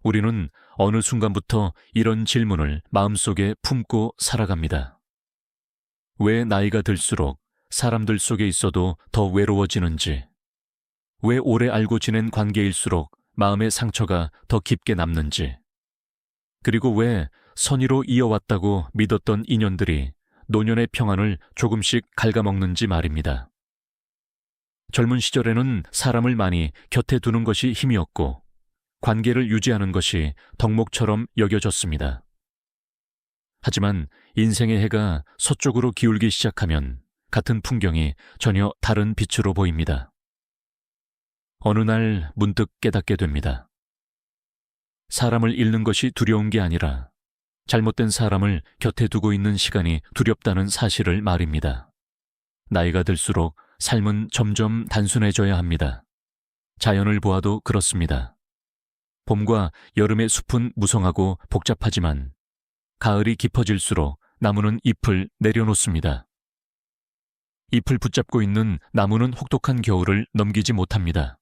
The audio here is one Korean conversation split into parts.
우리는 어느 순간부터 이런 질문을 마음속에 품고 살아갑니다. 왜 나이가 들수록 사람들 속에 있어도 더 외로워지는지, 왜 오래 알고 지낸 관계일수록 마음의 상처가 더 깊게 남는지, 그리고 왜 선의로 이어왔다고 믿었던 인연들이 노년의 평안을 조금씩 갉아먹는지 말입니다. 젊은 시절에는 사람을 많이 곁에 두는 것이 힘이었고 관계를 유지하는 것이 덕목처럼 여겨졌습니다. 하지만 인생의 해가 서쪽으로 기울기 시작하면 같은 풍경이 전혀 다른 빛으로 보입니다. 어느 날 문득 깨닫게 됩니다. 사람을 잃는 것이 두려운 게 아니라 잘못된 사람을 곁에 두고 있는 시간이 두렵다는 사실을 말입니다. 나이가 들수록 삶은 점점 단순해져야 합니다. 자연을 보아도 그렇습니다. 봄과 여름의 숲은 무성하고 복잡하지만 가을이 깊어질수록 나무는 잎을 내려놓습니다. 잎을 붙잡고 있는 나무는 혹독한 겨울을 넘기지 못합니다.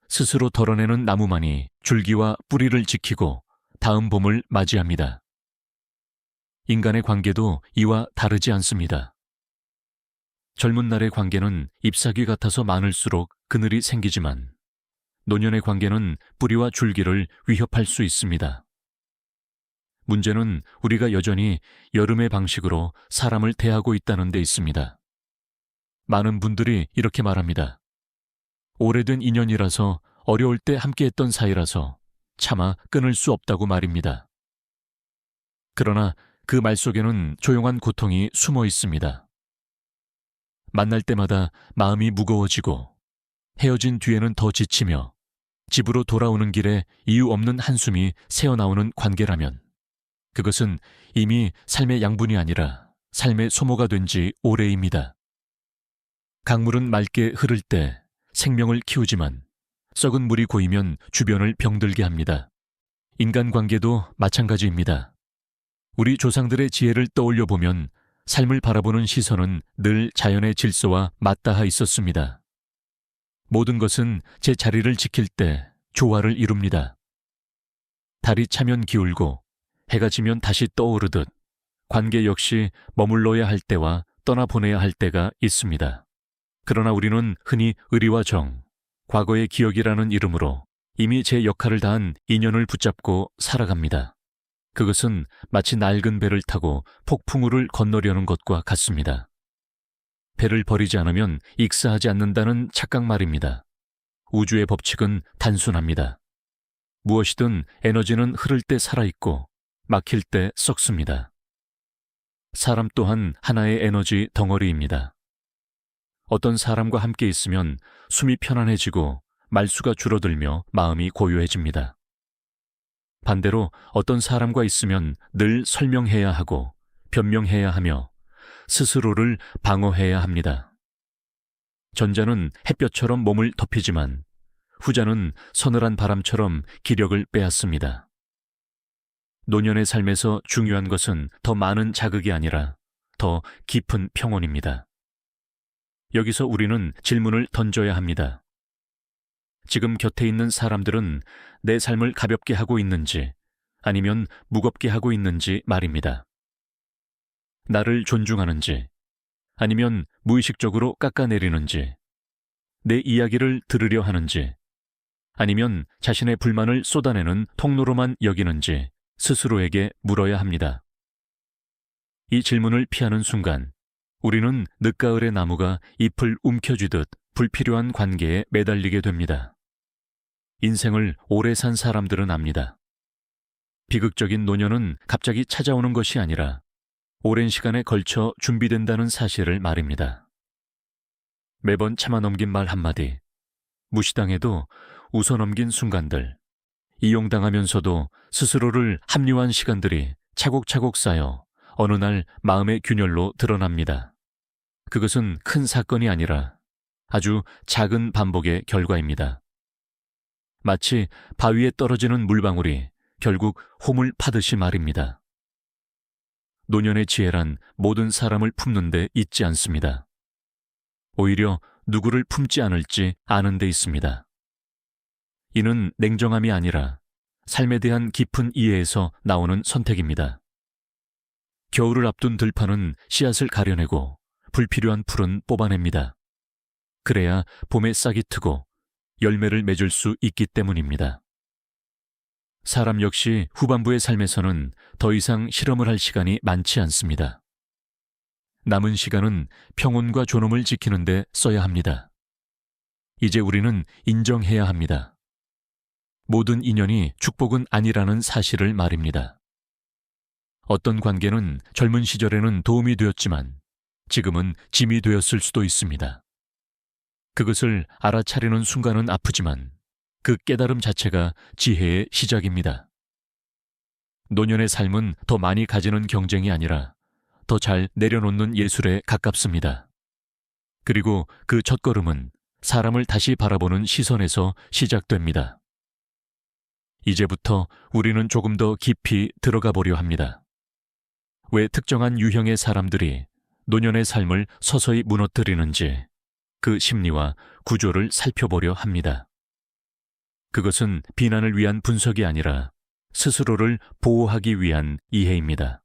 스스로 덜어내는 나무만이 줄기와 뿌리를 지키고 다음 봄을 맞이합니다. 인간의 관계도 이와 다르지 않습니다. 젊은 날의 관계는 잎사귀 같아서 많을수록 그늘이 생기지만 노년의 관계는 뿌리와 줄기를 위협할 수 있습니다. 문제는 우리가 여전히 여름의 방식으로 사람을 대하고 있다는 데 있습니다. 많은 분들이 이렇게 말합니다. 오래된 인연이라서 어려울 때 함께했던 사이라서 차마 끊을 수 없다고 말입니다. 그러나 그 말 속에는 조용한 고통이 숨어 있습니다. 만날 때마다 마음이 무거워지고 헤어진 뒤에는 더 지치며 집으로 돌아오는 길에 이유 없는 한숨이 새어나오는 관계라면 그것은 이미 삶의 양분이 아니라 삶의 소모가 된 지 오래입니다. 강물은 맑게 흐를 때 생명을 키우지만 썩은 물이 고이면 주변을 병들게 합니다. 인간관계도 마찬가지입니다. 우리 조상들의 지혜를 떠올려 보면 삶을 바라보는 시선은 늘 자연의 질서와 맞닿아 있었습니다. 모든 것은 제 자리를 지킬 때 조화를 이룹니다. 달이 차면 기울고 해가 지면 다시 떠오르듯 관계 역시 머물러야 할 때와 떠나보내야 할 때가 있습니다. 그러나 우리는 흔히 의리와 정, 과거의 기억이라는 이름으로 이미 제 역할을 다한 인연을 붙잡고 살아갑니다. 그것은 마치 낡은 배를 타고 폭풍우를 건너려는 것과 같습니다. 배를 버리지 않으면 익사하지 않는다는 착각 말입니다. 우주의 법칙은 단순합니다. 무엇이든 에너지는 흐를 때 살아있고 막힐 때 썩습니다. 사람 또한 하나의 에너지 덩어리입니다. 어떤 사람과 함께 있으면 숨이 편안해지고 말수가 줄어들며 마음이 고요해집니다. 반대로 어떤 사람과 있으면 늘 설명해야 하고 변명해야 하며 스스로를 방어해야 합니다. 전자는 햇볕처럼 몸을 덮이지만 후자는 서늘한 바람처럼 기력을 빼앗습니다. 노년의 삶에서 중요한 것은 더 많은 자극이 아니라 더 깊은 평온입니다. 여기서 우리는 질문을 던져야 합니다. 지금 곁에 있는 사람들은 내 삶을 가볍게 하고 있는지 아니면 무겁게 하고 있는지 말입니다. 나를 존중하는지 아니면 무의식적으로 깎아내리는지, 내 이야기를 들으려 하는지 아니면 자신의 불만을 쏟아내는 통로로만 여기는지 스스로에게 물어야 합니다. 이 질문을 피하는 순간 우리는 늦가을의 나무가 잎을 움켜쥐듯 불필요한 관계에 매달리게 됩니다. 인생을 오래 산 사람들은 압니다. 비극적인 노년은 갑자기 찾아오는 것이 아니라 오랜 시간에 걸쳐 준비된다는 사실을 말입니다. 매번 참아 넘긴 말 한마디, 무시당해도 웃어넘긴 순간들, 이용당하면서도 스스로를 합리화한 시간들이 차곡차곡 쌓여 어느 날 마음의 균열로 드러납니다. 그것은 큰 사건이 아니라 아주 작은 반복의 결과입니다. 마치 바위에 떨어지는 물방울이 결국 홈을 파듯이 말입니다. 노년의 지혜란 모든 사람을 품는 데 있지 않습니다. 오히려 누구를 품지 않을지 아는 데 있습니다. 이는 냉정함이 아니라 삶에 대한 깊은 이해에서 나오는 선택입니다. 겨울을 앞둔 들판은 씨앗을 가려내고 불필요한 풀은 뽑아냅니다. 그래야 봄에 싹이 트고 열매를 맺을 수 있기 때문입니다. 사람 역시 후반부의 삶에서는 더 이상 실험을 할 시간이 많지 않습니다. 남은 시간은 평온과 존엄을 지키는 데 써야 합니다. 이제 우리는 인정해야 합니다. 모든 인연이 축복은 아니라는 사실을 말입니다. 어떤 관계는 젊은 시절에는 도움이 되었지만 지금은 짐이 되었을 수도 있습니다. 그것을 알아차리는 순간은 아프지만 그 깨달음 자체가 지혜의 시작입니다. 노년의 삶은 더 많이 가지는 경쟁이 아니라 더 잘 내려놓는 예술에 가깝습니다. 그리고 그 첫걸음은 사람을 다시 바라보는 시선에서 시작됩니다. 이제부터 우리는 조금 더 깊이 들어가 보려 합니다. 왜 특정한 유형의 사람들이 노년의 삶을 서서히 무너뜨리는지 그 심리와 구조를 살펴보려 합니다. 그것은 비난을 위한 분석이 아니라 스스로를 보호하기 위한 이해입니다.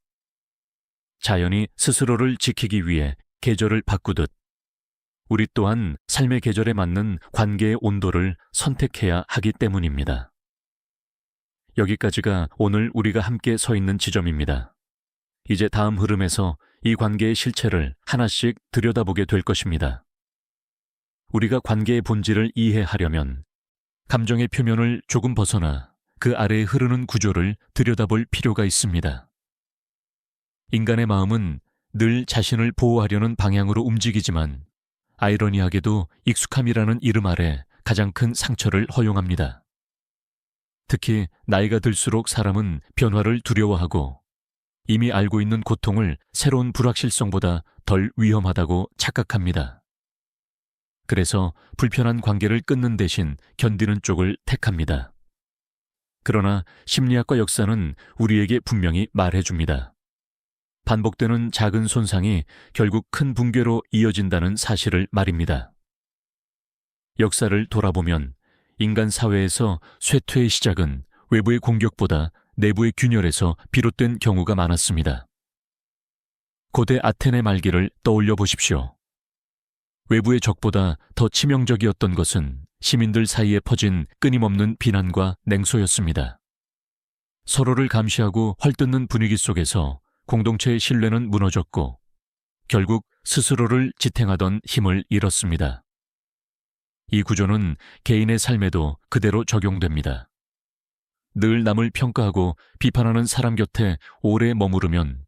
자연이 스스로를 지키기 위해 계절을 바꾸듯 우리 또한 삶의 계절에 맞는 관계의 온도를 선택해야 하기 때문입니다. 여기까지가 오늘 우리가 함께 서 있는 지점입니다. 이제 다음 흐름에서 이 관계의 실체를 하나씩 들여다보게 될 것입니다. 우리가 관계의 본질을 이해하려면 감정의 표면을 조금 벗어나 그 아래에 흐르는 구조를 들여다볼 필요가 있습니다. 인간의 마음은 늘 자신을 보호하려는 방향으로 움직이지만 아이러니하게도 익숙함이라는 이름 아래 가장 큰 상처를 허용합니다. 특히 나이가 들수록 사람은 변화를 두려워하고 이미 알고 있는 고통을 새로운 불확실성보다 덜 위험하다고 착각합니다. 그래서 불편한 관계를 끊는 대신 견디는 쪽을 택합니다. 그러나 심리학과 역사는 우리에게 분명히 말해줍니다. 반복되는 작은 손상이 결국 큰 붕괴로 이어진다는 사실을 말입니다. 역사를 돌아보면 인간 사회에서 쇠퇴의 시작은 외부의 공격보다 내부의 균열에서 비롯된 경우가 많았습니다. 고대 아테네 말기를 떠올려 보십시오. 외부의 적보다 더 치명적이었던 것은 시민들 사이에 퍼진 끊임없는 비난과 냉소였습니다. 서로를 감시하고 헐뜯는 분위기 속에서 공동체의 신뢰는 무너졌고 결국 스스로를 지탱하던 힘을 잃었습니다. 이 구조는 개인의 삶에도 그대로 적용됩니다. 늘 남을 평가하고 비판하는 사람 곁에 오래 머무르면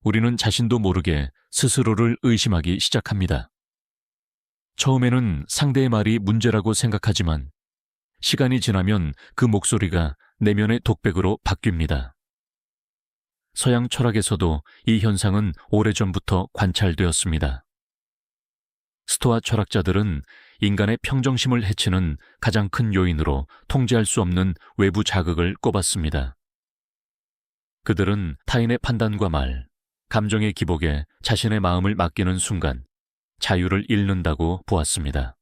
우리는 자신도 모르게 스스로를 의심하기 시작합니다. 처음에는 상대의 말이 문제라고 생각하지만 시간이 지나면 그 목소리가 내면의 독백으로 바뀝니다. 서양 철학에서도 이 현상은 오래전부터 관찰되었습니다. 스토아 철학자들은 인간의 평정심을 해치는 가장 큰 요인으로 통제할 수 없는 외부 자극을 꼽았습니다. 그들은 타인의 판단과 말, 감정의 기복에 자신의 마음을 맡기는 순간 자유를 잃는다고 보았습니다.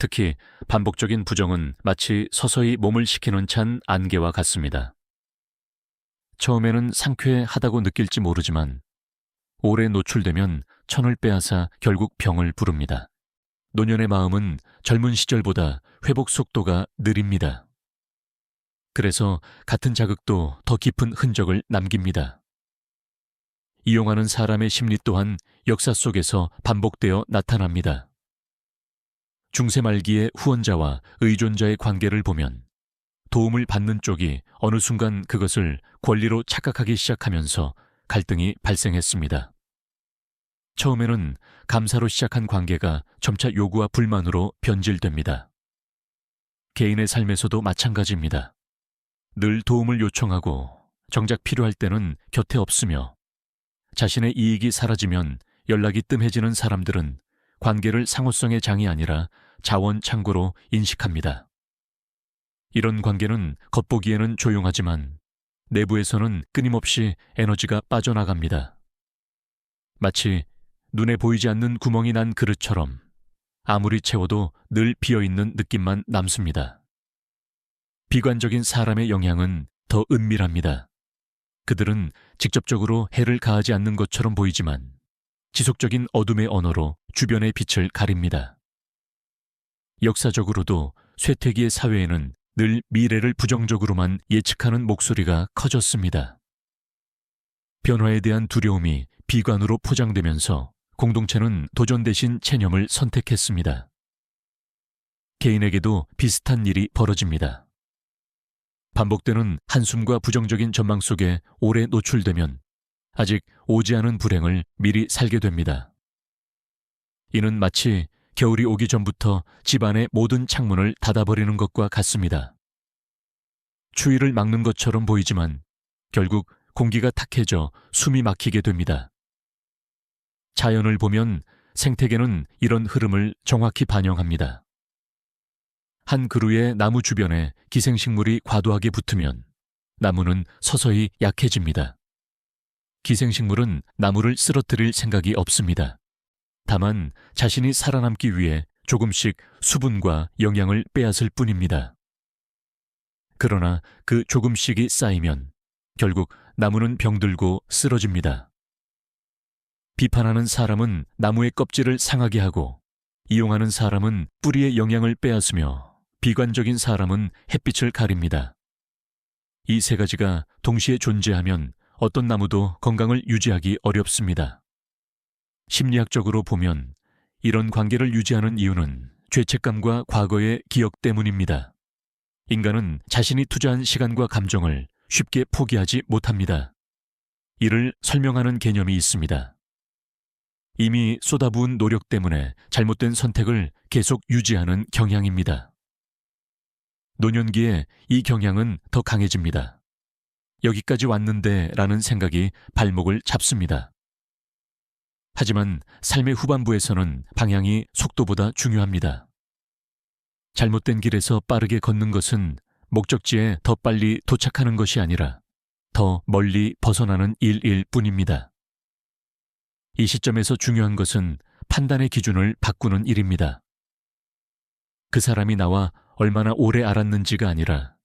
특히 반복적인 부정은 마치 서서히 몸을 식히는 찬 안개와 같습니다. 처음에는 상쾌하다고 느낄지 모르지만 오래 노출되면 천을 빼앗아 결국 병을 부릅니다. 노년의 마음은 젊은 시절보다 회복 속도가 느립니다. 그래서 같은 자극도 더 깊은 흔적을 남깁니다. 이용하는 사람의 심리 또한 역사 속에서 반복되어 나타납니다. 중세 말기의 후원자와 의존자의 관계를 보면 도움을 받는 쪽이 어느 순간 그것을 권리로 착각하기 시작하면서 갈등이 발생했습니다. 처음에는 감사로 시작한 관계가 점차 요구와 불만으로 변질됩니다. 개인의 삶에서도 마찬가지입니다. 늘 도움을 요청하고 정작 필요할 때는 곁에 없으며 자신의 이익이 사라지면 연락이 뜸해지는 사람들은 관계를 상호성의 장이 아니라 자원 창고로 인식합니다. 이런 관계는 겉보기에는 조용하지만 내부에서는 끊임없이 에너지가 빠져나갑니다. 마치 눈에 보이지 않는 구멍이 난 그릇처럼 아무리 채워도 늘 비어있는 느낌만 남습니다. 비관적인 사람의 영향은 더 은밀합니다. 그들은 직접적으로 해를 가하지 않는 것처럼 보이지만 지속적인 어둠의 언어로 주변의 빛을 가립니다. 역사적으로도 쇠퇴기의 사회에는 늘 미래를 부정적으로만 예측하는 목소리가 커졌습니다. 변화에 대한 두려움이 비관으로 포장되면서 공동체는 도전 대신 체념을 선택했습니다. 개인에게도 비슷한 일이 벌어집니다. 반복되는 한숨과 부정적인 전망 속에 오래 노출되면 아직 오지 않은 불행을 미리 살게 됩니다. 이는 마치 겨울이 오기 전부터 집안의 모든 창문을 닫아버리는 것과 같습니다. 추위를 막는 것처럼 보이지만 결국 공기가 탁해져 숨이 막히게 됩니다. 자연을 보면 생태계는 이런 흐름을 정확히 반영합니다. 한 그루의 나무 주변에 기생식물이 과도하게 붙으면 나무는 서서히 약해집니다. 기생식물은 나무를 쓰러뜨릴 생각이 없습니다. 다만 자신이 살아남기 위해 조금씩 수분과 영양을 빼앗을 뿐입니다. 그러나 그 조금씩이 쌓이면 결국 나무는 병들고 쓰러집니다. 비판하는 사람은 나무의 껍질을 상하게 하고 이용하는 사람은 뿌리의 영양을 빼앗으며 비관적인 사람은 햇빛을 가립니다. 이 세 가지가 동시에 존재하면 어떤 나무도 건강을 유지하기 어렵습니다. 심리학적으로 보면 이런 관계를 유지하는 이유는 죄책감과 과거의 기억 때문입니다. 인간은 자신이 투자한 시간과 감정을 쉽게 포기하지 못합니다. 이를 설명하는 개념이 있습니다. 이미 쏟아부은 노력 때문에 잘못된 선택을 계속 유지하는 경향입니다. 노년기에 이 경향은 더 강해집니다. 여기까지 왔는데 라는 생각이 발목을 잡습니다. 하지만 삶의 후반부에서는 방향이 속도보다 중요합니다. 잘못된 길에서 빠르게 걷는 것은 목적지에 더 빨리 도착하는 것이 아니라 더 멀리 벗어나는 일일 뿐입니다. 이 시점에서 중요한 것은 판단의 기준을 바꾸는 일입니다. 그 사람이 나와 얼마나 오래 알았는지가 아니라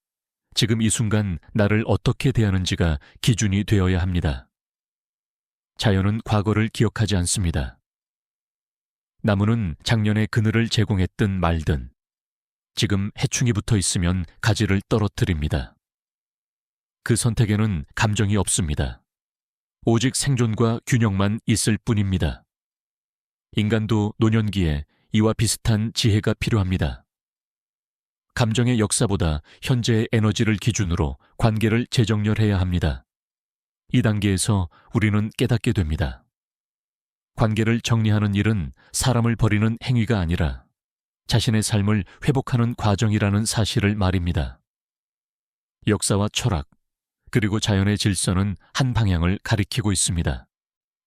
지금 이 순간 나를 어떻게 대하는지가 기준이 되어야 합니다. 자연은 과거를 기억하지 않습니다. 나무는 작년에 그늘을 제공했든 말든 지금 해충이 붙어 있으면 가지를 떨어뜨립니다. 그 선택에는 감정이 없습니다. 오직 생존과 균형만 있을 뿐입니다. 인간도 노년기에 이와 비슷한 지혜가 필요합니다. 감정의 역사보다 현재의 에너지를 기준으로 관계를 재정렬해야 합니다. 이 단계에서 우리는 깨닫게 됩니다. 관계를 정리하는 일은 사람을 버리는 행위가 아니라 자신의 삶을 회복하는 과정이라는 사실을 말입니다. 역사와 철학, 그리고 자연의 질서는 한 방향을 가리키고 있습니다.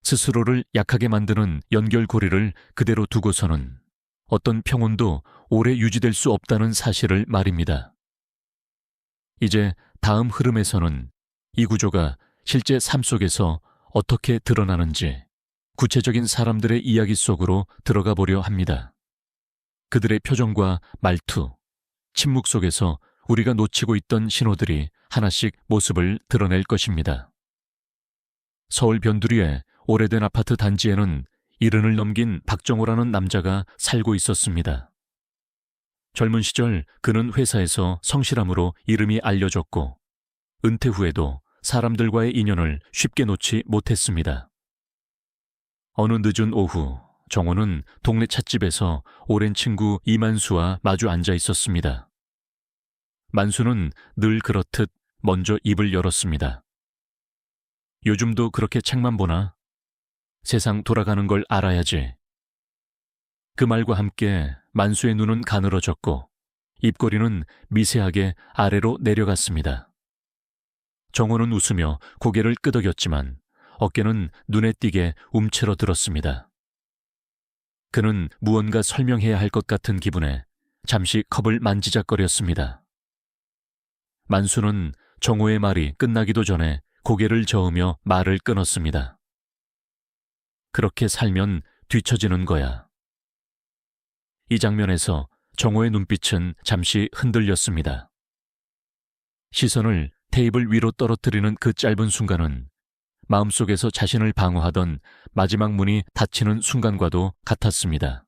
스스로를 약하게 만드는 연결고리를 그대로 두고서는 어떤 평온도 오래 유지될 수 없다는 사실을 말입니다. 이제 다음 흐름에서는 이 구조가 실제 삶 속에서 어떻게 드러나는지 구체적인 사람들의 이야기 속으로 들어가 보려 합니다. 그들의 표정과 말투, 침묵 속에서 우리가 놓치고 있던 신호들이 하나씩 모습을 드러낼 것입니다. 서울 변두리의 오래된 아파트 단지에는 70을 넘긴 박정호라는 남자가 살고 있었습니다. 젊은 시절 그는 회사에서 성실함으로 이름이 알려졌고 은퇴 후에도 사람들과의 인연을 쉽게 놓지 못했습니다. 어느 늦은 오후 정호는 동네 찻집에서 오랜 친구 이만수와 마주 앉아 있었습니다. 만수는 늘 그렇듯 먼저 입을 열었습니다. 요즘도 그렇게 책만 보나? 세상 돌아가는 걸 알아야지. 그 말과 함께 만수의 눈은 가늘어졌고 입꼬리는 미세하게 아래로 내려갔습니다. 정호는 웃으며 고개를 끄덕였지만 어깨는 눈에 띄게 움츠러 들었습니다. 그는 무언가 설명해야 할 것 같은 기분에 잠시 컵을 만지작거렸습니다. 만수는 정호의 말이 끝나기도 전에 고개를 저으며 말을 끊었습니다. 그렇게 살면 뒤처지는 거야. 이 장면에서 정호의 눈빛은 잠시 흔들렸습니다. 시선을 테이블 위로 떨어뜨리는 그 짧은 순간은 마음속에서 자신을 방어하던 마지막 문이 닫히는 순간과도 같았습니다.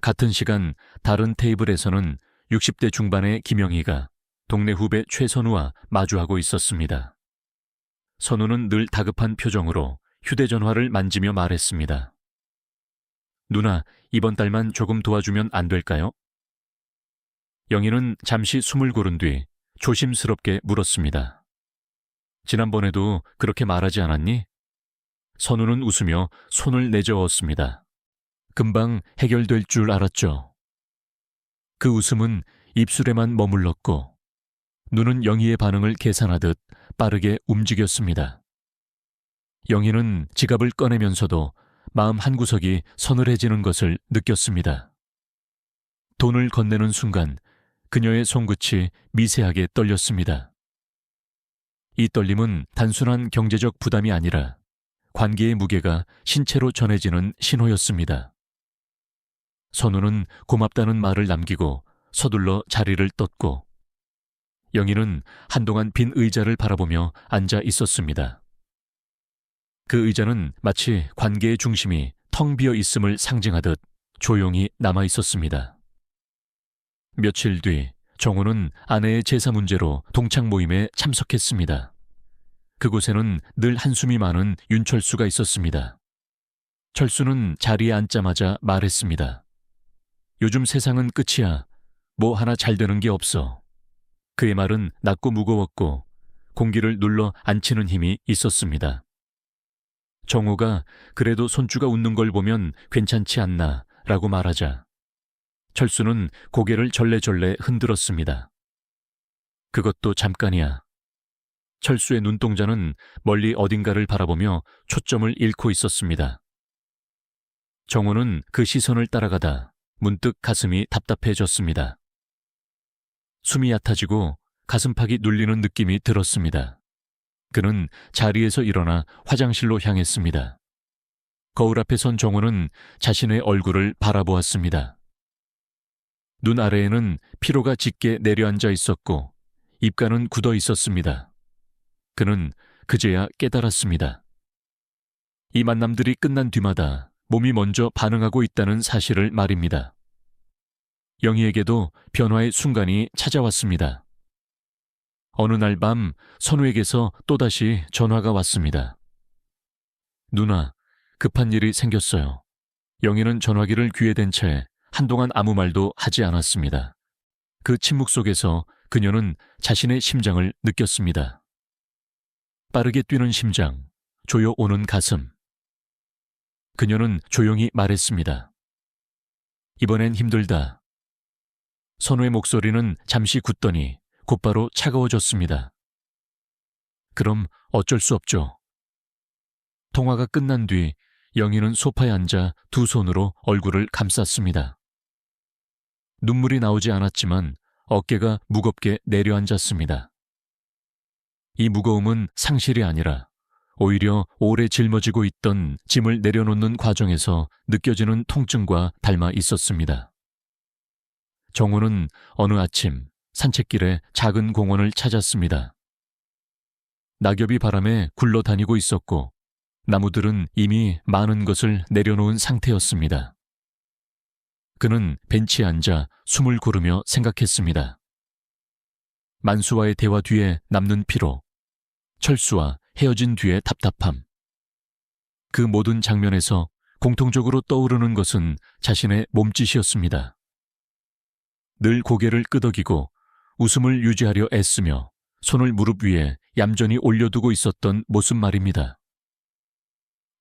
같은 시간 다른 테이블에서는 60대 중반의 김영희가 동네 후배 최선우와 마주하고 있었습니다. 선우는 늘 다급한 표정으로 휴대전화를 만지며 말했습니다. 누나, 이번 달만 조금 도와주면 안 될까요? 영희는 잠시 숨을 고른 뒤 조심스럽게 물었습니다. 지난번에도 그렇게 말하지 않았니? 선우는 웃으며 손을 내저었습니다. 금방 해결될 줄 알았죠. 그 웃음은 입술에만 머물렀고 눈은 영희의 반응을 계산하듯 빠르게 움직였습니다. 영희는 지갑을 꺼내면서도 마음 한구석이 서늘해지는 것을 느꼈습니다. 돈을 건네는 순간 그녀의 손끝이 미세하게 떨렸습니다. 이 떨림은 단순한 경제적 부담이 아니라 관계의 무게가 신체로 전해지는 신호였습니다. 선우는 고맙다는 말을 남기고 서둘러 자리를 떴고 영희는 한동안 빈 의자를 바라보며 앉아 있었습니다. 그 의자는 마치 관계의 중심이 텅 비어 있음을 상징하듯 조용히 남아 있었습니다. 며칠 뒤 정호는 아내의 제사 문제로 동창 모임에 참석했습니다. 그곳에는 늘 한숨이 많은 윤철수가 있었습니다. 철수는 자리에 앉자마자 말했습니다. 요즘 세상은 끝이야. 뭐 하나 잘 되는 게 없어. 그의 말은 낮고 무거웠고 공기를 눌러 앉히는 힘이 있었습니다. 정호가 그래도 손주가 웃는 걸 보면 괜찮지 않나 라고 말하자 철수는 고개를 절레절레 흔들었습니다. 그것도 잠깐이야. 철수의 눈동자는 멀리 어딘가를 바라보며 초점을 잃고 있었습니다. 정호는 그 시선을 따라가다 문득 가슴이 답답해졌습니다. 숨이 얕아지고 가슴팍이 눌리는 느낌이 들었습니다. 그는 자리에서 일어나 화장실로 향했습니다. 거울 앞에 선 정호는 자신의 얼굴을 바라보았습니다. 눈 아래에는 피로가 짙게 내려앉아 있었고 입가는 굳어 있었습니다. 그는 그제야 깨달았습니다. 이 만남들이 끝난 뒤마다 몸이 먼저 반응하고 있다는 사실을 말입니다. 영희에게도 변화의 순간이 찾아왔습니다. 어느 날 밤 선우에게서 또다시 전화가 왔습니다. 누나, 급한 일이 생겼어요. 영희는 전화기를 귀에 댄 채 한동안 아무 말도 하지 않았습니다. 그 침묵 속에서 그녀는 자신의 심장을 느꼈습니다. 빠르게 뛰는 심장, 조여 오는 가슴. 그녀는 조용히 말했습니다. 이번엔 힘들다. 선우의 목소리는 잠시 굳더니 곧바로 차가워졌습니다. 그럼 어쩔 수 없죠. 통화가 끝난 뒤 영희는 소파에 앉아 두 손으로 얼굴을 감쌌습니다. 눈물이 나오지 않았지만 어깨가 무겁게 내려앉았습니다. 이 무거움은 상실이 아니라 오히려 오래 짊어지고 있던 짐을 내려놓는 과정에서 느껴지는 통증과 닮아 있었습니다. 정호는 어느 아침 산책길에 작은 공원을 찾았습니다. 낙엽이 바람에 굴러다니고 있었고 나무들은 이미 많은 것을 내려놓은 상태였습니다. 그는 벤치에 앉아 숨을 고르며 생각했습니다. 만수와의 대화 뒤에 남는 피로, 철수와 헤어진 뒤의 답답함. 그 모든 장면에서 공통적으로 떠오르는 것은 자신의 몸짓이었습니다. 늘 고개를 끄덕이고 웃음을 유지하려 애쓰며 손을 무릎 위에 얌전히 올려두고 있었던 모습 말입니다.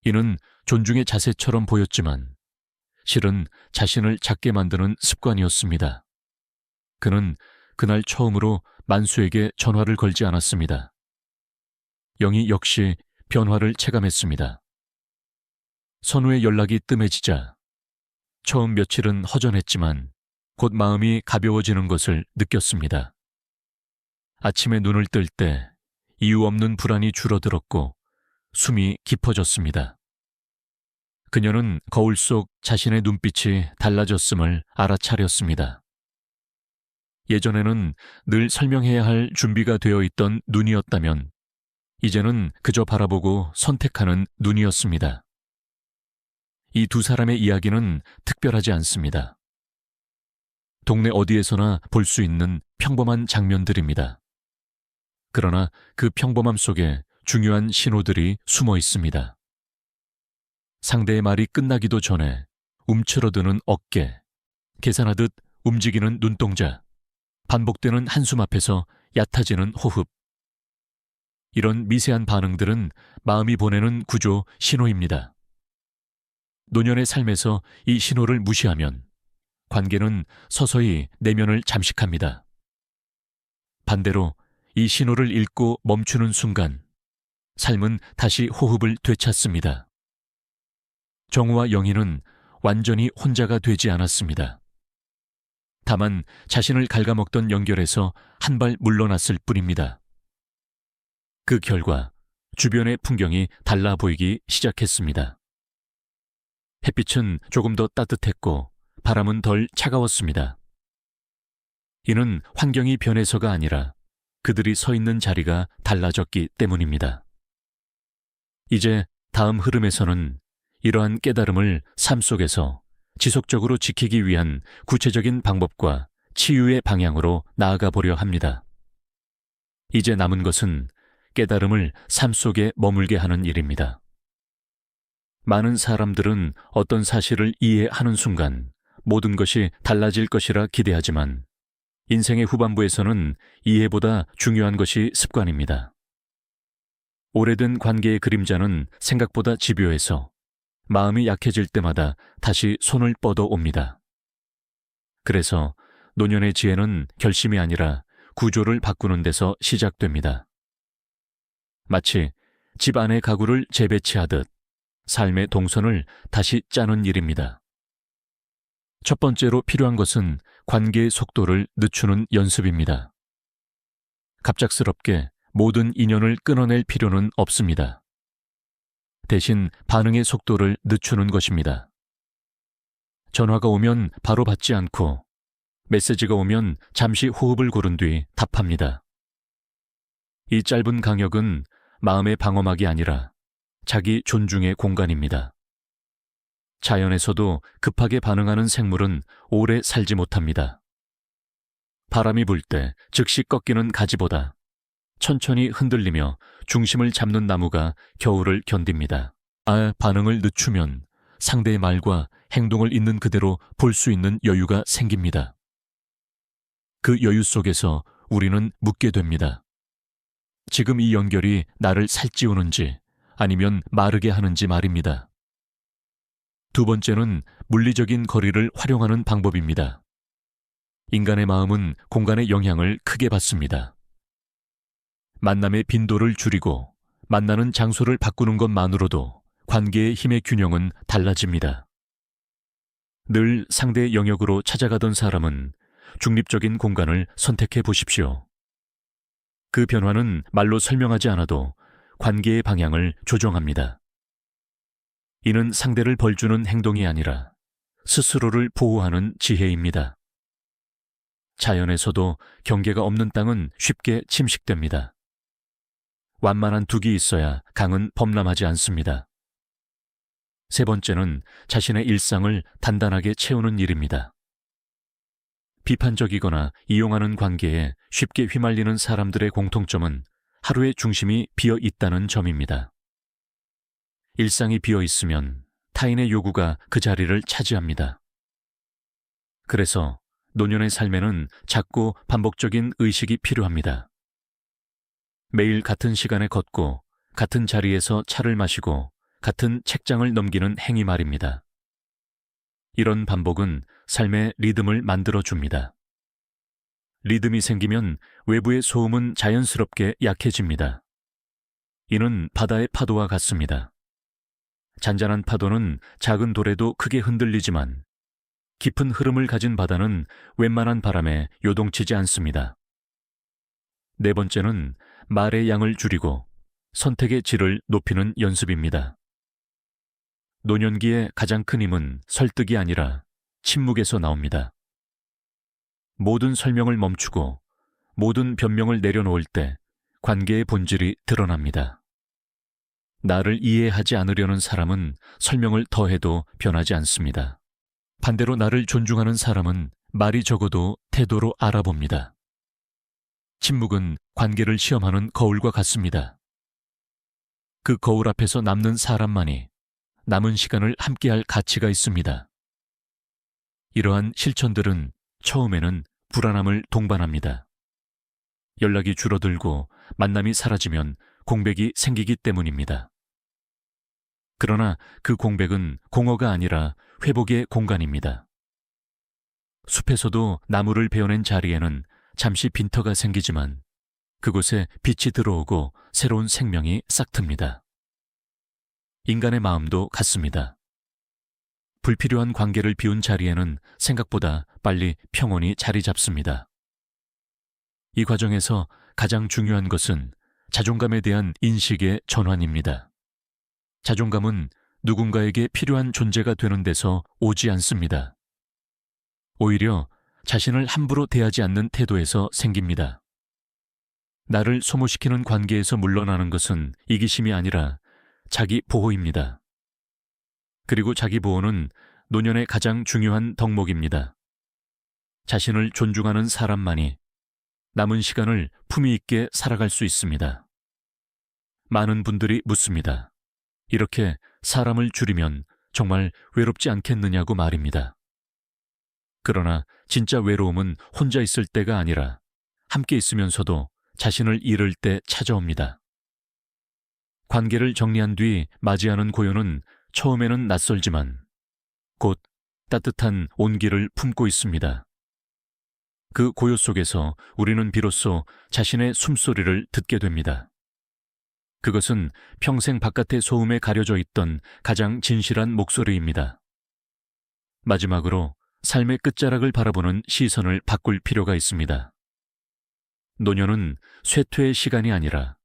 이는 존중의 자세처럼 보였지만 실은 자신을 작게 만드는 습관이었습니다. 그는 그날 처음으로 만수에게 전화를 걸지 않았습니다. 영희 역시 변화를 체감했습니다. 선우의 연락이 뜸해지자 처음 며칠은 허전했지만 곧 마음이 가벼워지는 것을 느꼈습니다. 아침에 눈을 뜰 때 이유 없는 불안이 줄어들었고 숨이 깊어졌습니다. 그녀는 거울 속 자신의 눈빛이 달라졌음을 알아차렸습니다. 예전에는 늘 설명해야 할 준비가 되어 있던 눈이었다면 이제는 그저 바라보고 선택하는 눈이었습니다. 이 두 사람의 이야기는 특별하지 않습니다. 동네 어디에서나 볼 수 있는 평범한 장면들입니다. 그러나 그 평범함 속에 중요한 신호들이 숨어 있습니다. 상대의 말이 끝나기도 전에 움츠러드는 어깨, 계산하듯 움직이는 눈동자, 반복되는 한숨 앞에서 얕아지는 호흡. 이런 미세한 반응들은 마음이 보내는 구조 신호입니다. 노년의 삶에서 이 신호를 무시하면 관계는 서서히 내면을 잠식합니다. 반대로 이 신호를 읽고 멈추는 순간 삶은 다시 호흡을 되찾습니다. 정우와 영희는 완전히 혼자가 되지 않았습니다. 다만 자신을 갉아먹던 연결에서 한 발 물러났을 뿐입니다. 그 결과 주변의 풍경이 달라 보이기 시작했습니다. 햇빛은 조금 더 따뜻했고 바람은 덜 차가웠습니다. 이는 환경이 변해서가 아니라 그들이 서 있는 자리가 달라졌기 때문입니다. 이제 다음 흐름에서는 이러한 깨달음을 삶 속에서 지속적으로 지키기 위한 구체적인 방법과 치유의 방향으로 나아가 보려 합니다. 이제 남은 것은 깨달음을 삶 속에 머물게 하는 일입니다. 많은 사람들은 어떤 사실을 이해하는 순간 모든 것이 달라질 것이라 기대하지만 인생의 후반부에서는 이해보다 중요한 것이 습관입니다. 오래된 관계의 그림자는 생각보다 집요해서 마음이 약해질 때마다 다시 손을 뻗어 옵니다. 그래서 노년의 지혜는 결심이 아니라 구조를 바꾸는 데서 시작됩니다. 마치 집 안의 가구를 재배치하듯 삶의 동선을 다시 짜는 일입니다. 첫 번째로 필요한 것은 관계의 속도를 늦추는 연습입니다. 갑작스럽게 모든 인연을 끊어낼 필요는 없습니다. 대신 반응의 속도를 늦추는 것입니다. 전화가 오면 바로 받지 않고 메시지가 오면 잠시 호흡을 고른 뒤 답합니다. 이 짧은 강역은 마음의 방어막이 아니라 자기 존중의 공간입니다. 자연에서도 급하게 반응하는 생물은 오래 살지 못합니다. 바람이 불 때 즉시 꺾이는 가지보다 천천히 흔들리며 중심을 잡는 나무가 겨울을 견딥니다. 반응을 늦추면 상대의 말과 행동을 있는 그대로 볼 수 있는 여유가 생깁니다. 그 여유 속에서 우리는 묻게 됩니다. 지금 이 연결이 나를 살찌우는지 아니면 마르게 하는지 말입니다. 두 번째는 물리적인 거리를 활용하는 방법입니다. 인간의 마음은 공간의 영향을 크게 받습니다. 만남의 빈도를 줄이고 만나는 장소를 바꾸는 것만으로도 관계의 힘의 균형은 달라집니다. 늘 상대의 영역으로 찾아가던 사람은 중립적인 공간을 선택해 보십시오. 그 변화는 말로 설명하지 않아도 관계의 방향을 조정합니다. 이는 상대를 벌주는 행동이 아니라 스스로를 보호하는 지혜입니다. 자연에서도 경계가 없는 땅은 쉽게 침식됩니다. 완만한 둑이 있어야 강은 범람하지 않습니다. 세 번째는 자신의 일상을 단단하게 채우는 일입니다. 비판적이거나 이용하는 관계에 쉽게 휘말리는 사람들의 공통점은 하루의 중심이 비어 있다는 점입니다. 일상이 비어 있으면 타인의 요구가 그 자리를 차지합니다. 그래서 노년의 삶에는 작고 반복적인 의식이 필요합니다. 매일 같은 시간에 걷고 같은 자리에서 차를 마시고 같은 책장을 넘기는 행위 말입니다. 이런 반복은 삶의 리듬을 만들어줍니다. 리듬이 생기면 외부의 소음은 자연스럽게 약해집니다. 이는 바다의 파도와 같습니다. 잔잔한 파도는 작은 돌에도 크게 흔들리지만 깊은 흐름을 가진 바다는 웬만한 바람에 요동치지 않습니다. 네 번째는 말의 양을 줄이고 선택의 질을 높이는 연습입니다. 노년기의 가장 큰 힘은 설득이 아니라 침묵에서 나옵니다. 모든 설명을 멈추고 모든 변명을 내려놓을 때 관계의 본질이 드러납니다. 나를 이해하지 않으려는 사람은 설명을 더해도 변하지 않습니다. 반대로 나를 존중하는 사람은 말이 적어도 태도로 알아봅니다. 침묵은 관계를 시험하는 거울과 같습니다. 그 거울 앞에서 남는 사람만이 남은 시간을 함께할 가치가 있습니다. 이러한 실천들은 처음에는 불안함을 동반합니다. 연락이 줄어들고 만남이 사라지면 공백이 생기기 때문입니다. 그러나 그 공백은 공허가 아니라 회복의 공간입니다. 숲에서도 나무를 베어낸 자리에는 잠시 빈터가 생기지만 그곳에 빛이 들어오고 새로운 생명이 싹틉니다. 인간의 마음도 같습니다. 불필요한 관계를 비운 자리에는 생각보다 빨리 평온이 자리 잡습니다. 이 과정에서 가장 중요한 것은 자존감에 대한 인식의 전환입니다. 자존감은 누군가에게 필요한 존재가 되는 데서 오지 않습니다. 오히려 자신을 함부로 대하지 않는 태도에서 생깁니다. 나를 소모시키는 관계에서 물러나는 것은 이기심이 아니라 자기 보호입니다. 그리고 자기 보호는 노년의 가장 중요한 덕목입니다. 자신을 존중하는 사람만이 남은 시간을 품위 있게 살아갈 수 있습니다. 많은 분들이 묻습니다. 이렇게 사람을 줄이면 정말 외롭지 않겠느냐고 말입니다. 그러나 진짜 외로움은 혼자 있을 때가 아니라 함께 있으면서도 자신을 잃을 때 찾아옵니다. 관계를 정리한 뒤 맞이하는 고요는 처음에는 낯설지만 곧 따뜻한 온기를 품고 있습니다. 그 고요 속에서 우리는 비로소 자신의 숨소리를 듣게 됩니다. 그것은 평생 바깥의 소음에 가려져 있던 가장 진실한 목소리입니다. 마지막으로 삶의 끝자락을 바라보는 시선을 바꿀 필요가 있습니다. 노년은 쇠퇴의 시간이 아니라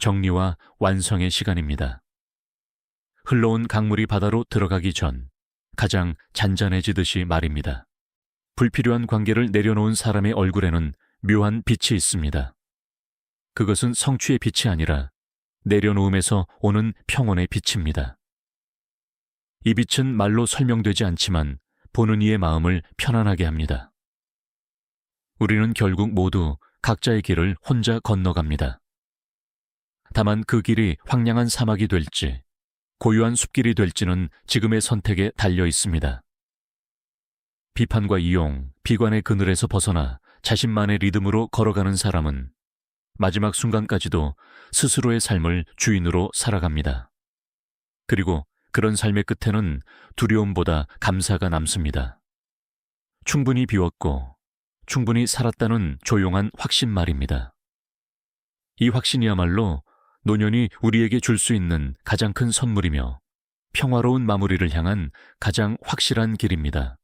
정리와 완성의 시간입니다. 흘러온 강물이 바다로 들어가기 전 가장 잔잔해지듯이 말입니다. 불필요한 관계를 내려놓은 사람의 얼굴에는 묘한 빛이 있습니다. 그것은 성취의 빛이 아니라 내려놓음에서 오는 평온의 빛입니다. 이 빛은 말로 설명되지 않지만 보는 이의 마음을 편안하게 합니다. 우리는 결국 모두 각자의 길을 혼자 건너갑니다. 다만 그 길이 황량한 사막이 될지 고요한 숲길이 될지는 지금의 선택에 달려 있습니다. 비판과 이용, 비관의 그늘에서 벗어나 자신만의 리듬으로 걸어가는 사람은 마지막 순간까지도 스스로의 삶을 주인으로 살아갑니다. 그리고 그런 삶의 끝에는 두려움보다 감사가 남습니다. 충분히 비웠고 충분히 살았다는 조용한 확신 말입니다. 이 확신이야말로 노년이 우리에게 줄 수 있는 가장 큰 선물이며 평화로운 마무리를 향한 가장 확실한 길입니다.